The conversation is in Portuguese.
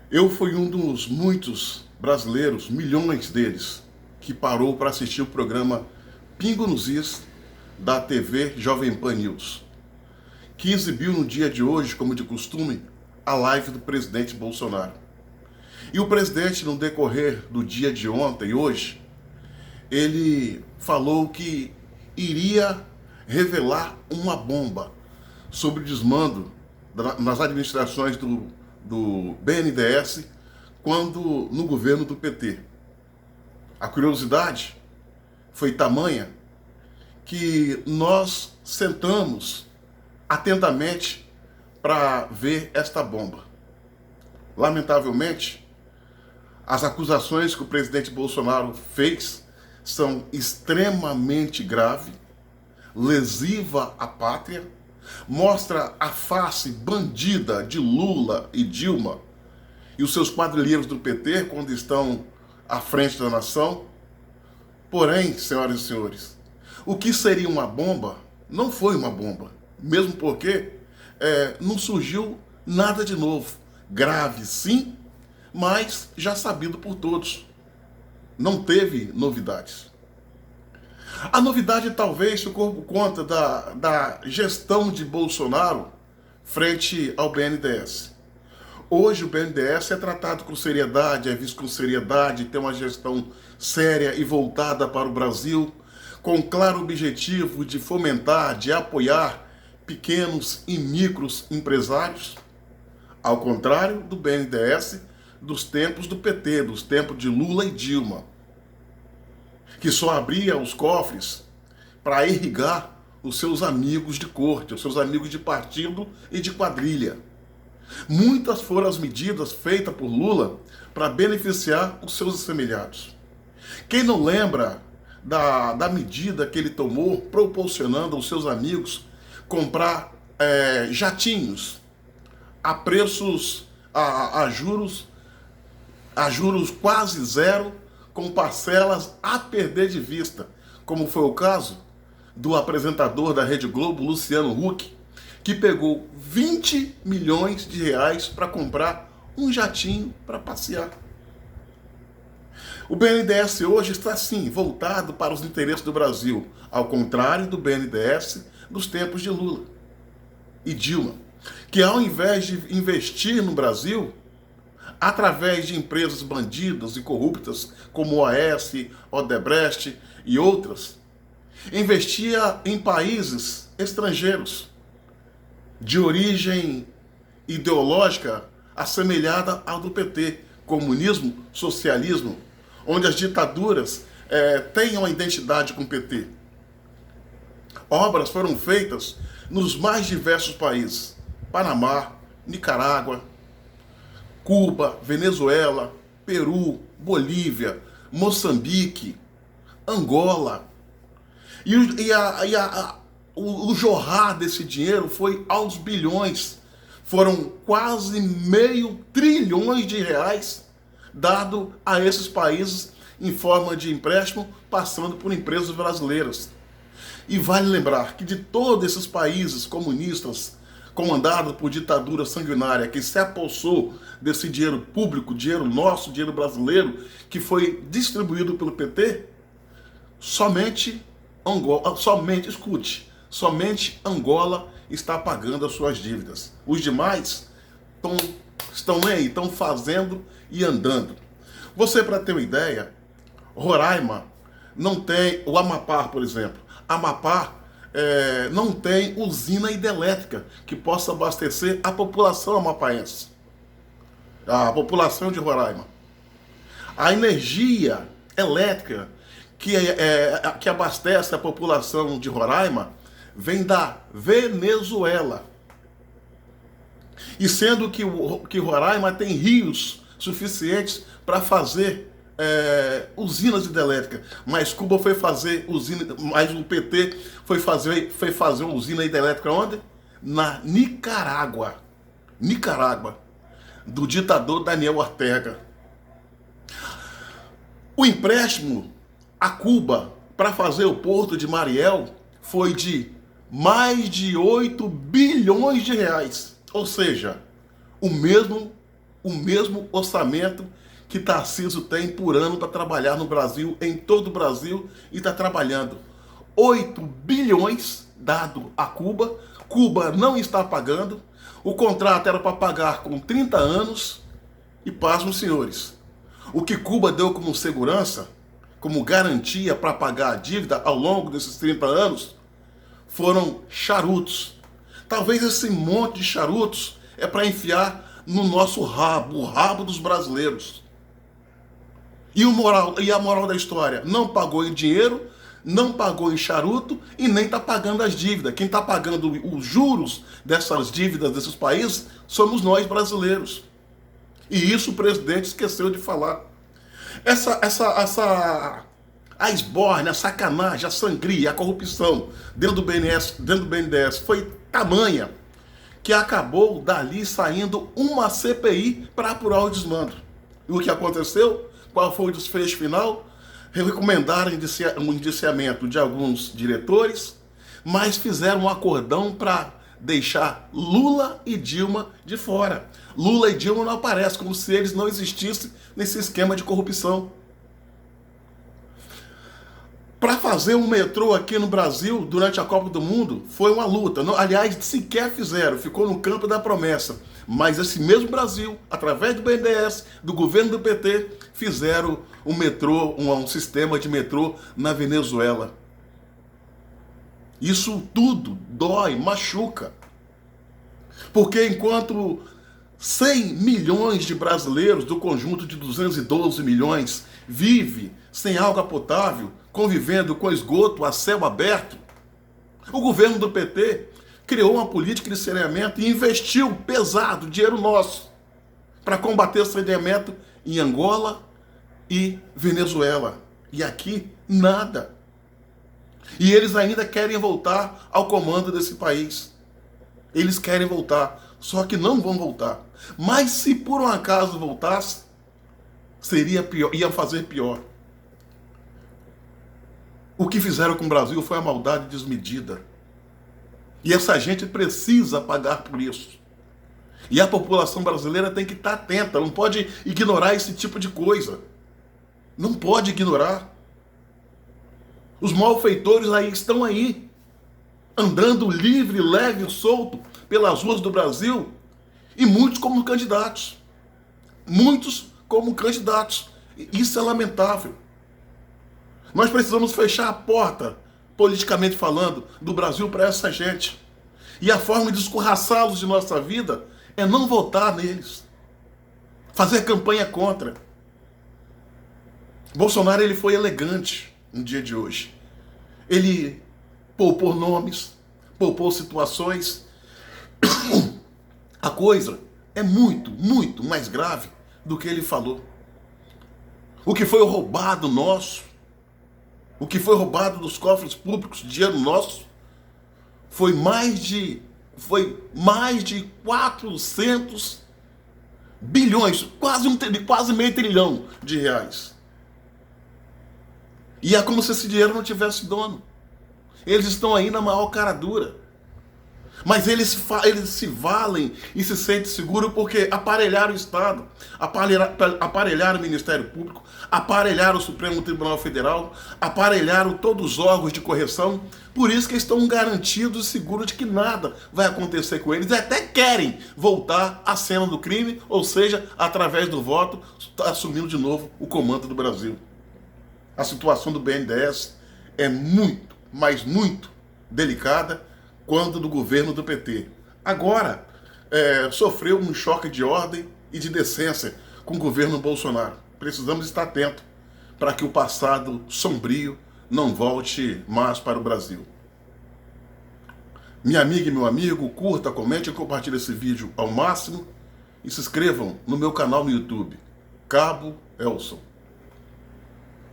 Eu fui um dos muitos brasileiros, milhões deles, que parou para assistir o programa Pingo nos Is da TV Jovem Pan News, que exibiu no dia de hoje, como de costume, a live do presidente Bolsonaro. E o presidente, no decorrer do dia de ontem e hoje, ele falou que iria revelar uma bomba sobre o desmando nas administrações do BNDES quando no governo do PT. A curiosidade foi tamanha que nós sentamos atentamente para ver esta bomba. Lamentavelmente, as acusações que o presidente Bolsonaro fez são extremamente graves, lesiva à pátria, mostra a face bandida de Lula e Dilma e os seus quadrilheiros do PT quando estão à frente da nação. Porém, senhoras e senhores, o que seria uma bomba não foi uma bomba, mesmo porque não surgiu nada de novo. Grave, sim, mas já sabido por todos. Não teve novidades. A novidade talvez ficou por conta da gestão de Bolsonaro frente ao BNDES. Hoje o BNDES é tratado com seriedade, é visto com seriedade, tem uma gestão séria e voltada para o Brasil, com claro objetivo de fomentar, de apoiar pequenos e micros empresários, ao contrário do BNDES dos tempos do PT, dos tempos de Lula e Dilma, que só abria os cofres para irrigar os seus amigos de corte, os seus amigos de partido e de quadrilha. Muitas foram as medidas feitas por Lula para beneficiar os seus assemelhados. Quem não lembra da medida que ele tomou proporcionando aos seus amigos comprar jatinhos a preços, a juros quase zero, com parcelas a perder de vista, como foi o caso do apresentador da Rede Globo, Luciano Huck, que pegou 20 milhões de reais para comprar um jatinho para passear. O BNDES hoje está, sim, voltado para os interesses do Brasil, ao contrário do BNDES dos tempos de Lula e Dilma, que ao invés de investir no Brasil, através de empresas bandidas e corruptas como OAS, Odebrecht e outras, investia em países estrangeiros de origem ideológica assemelhada ao do PT, comunismo, socialismo, onde as ditaduras têm uma identidade com o PT. Obras foram feitas nos mais diversos países: Panamá, Nicarágua, Cuba, Venezuela, Peru, Bolívia, Moçambique, Angola. O jorrar desse dinheiro foi aos bilhões. Foram quase R$500 bilhões dado a esses países em forma de empréstimo, passando por empresas brasileiras. E vale lembrar que de todos esses países comunistas comandado por ditadura sanguinária, que se apossou desse dinheiro público, dinheiro nosso, dinheiro brasileiro, que foi distribuído pelo PT, somente Angola está pagando as suas dívidas. Os demais estão aí, estão fazendo e andando. Você, para ter uma ideia, Roraima não tem, o Amapá, por exemplo, Amapá não tem usina hidrelétrica que possa abastecer a população amapaense, a população de Roraima. A energia elétrica que abastece a população de Roraima vem da Venezuela. E sendo que Roraima tem rios suficientes para fazer usinas hidrelétricas, mas Cuba foi fazer usina, mas o PT foi fazer uma usina hidrelétrica onde? Na Nicarágua, do ditador Daniel Ortega. O empréstimo a Cuba para fazer o porto de Mariel foi de mais de R$8 bilhões, ou seja, o o mesmo orçamento que Tarcísio tem por ano para trabalhar no Brasil, em todo o Brasil, e está trabalhando. 8 bilhões dado a Cuba. Cuba não está pagando. O contrato era para pagar com 30 anos. E pasmem, senhores, o que Cuba deu como segurança, como garantia para pagar a dívida ao longo desses 30 anos, foram charutos. Talvez esse monte de charutos é para enfiar no nosso rabo, o rabo dos brasileiros. E a moral da história? Não pagou em dinheiro, não pagou em charuto e nem está pagando as dívidas. Quem está pagando os juros dessas dívidas desses países somos nós brasileiros. E isso o presidente esqueceu de falar. A esbórnia, a sacanagem, a sangria, a corrupção dentro do BNDES foi tamanha que acabou dali saindo uma CPI para apurar o desmando. E o que aconteceu? Qual foi o desfecho final? Recomendaram um indiciamento de alguns diretores, mas fizeram um acordão para deixar Lula e Dilma de fora. Lula e Dilma não aparecem, como se eles não existissem nesse esquema de corrupção. Para fazer um metrô aqui no Brasil, durante a Copa do Mundo, foi uma luta. Aliás, sequer fizeram, ficou no campo da promessa. Mas esse mesmo Brasil, através do BNDES, do governo do PT, fizeram um metrô, um sistema de metrô na Venezuela. Isso tudo dói, machuca. Porque enquanto 100 milhões de brasileiros do conjunto de 212 milhões vive sem água potável, convivendo com esgoto a céu aberto, o governo do PT criou uma política de saneamento e investiu pesado, dinheiro nosso, para combater o saneamento em Angola e Venezuela. E aqui, nada. E eles ainda querem voltar ao comando desse país. Eles querem voltar, só que não vão voltar. Mas se por um acaso voltasse, seria pior, ia fazer pior. O que fizeram com o Brasil foi uma maldade desmedida. E essa gente precisa pagar por isso. E a população brasileira tem que estar atenta, não pode ignorar esse tipo de coisa. Não pode ignorar. Os malfeitores aí estão aí, andando livre, leve, solto pelas ruas do Brasil, e muitos como candidatos. Muitos como candidatos. Isso é lamentável. Nós precisamos fechar a porta, politicamente falando, do Brasil para essa gente. E a forma de escorraçá-los de nossa vida é não votar neles. Fazer campanha contra. Bolsonaro, ele foi elegante no dia de hoje. Ele poupou nomes, poupou situações. A coisa é muito, muito mais grave do que ele falou. O que foi roubado nosso, o que foi roubado dos cofres públicos, dinheiro nosso, foi mais de 400 bilhões, quase meio trilhão de reais. E é como se esse dinheiro não tivesse dono. Eles estão aí na maior cara dura. Mas eles se valem e se sentem seguros porque aparelharam o Estado, aparelharam o Ministério Público, aparelharam o Supremo Tribunal Federal, aparelharam todos os órgãos de correção. Por isso que estão garantidos e seguros de que nada vai acontecer com eles. E até querem voltar à cena do crime, ou seja, através do voto, assumindo de novo o comando do Brasil. A situação do BNDES é muito, mas muito delicada quando do governo do PT. Agora, sofreu um choque de ordem e de decência com o governo Bolsonaro. Precisamos estar atentos para que o passado sombrio não volte mais para o Brasil. Minha amiga e meu amigo, curta, comente e compartilhe esse vídeo ao máximo e se inscrevam no meu canal no YouTube, Cabo Elson.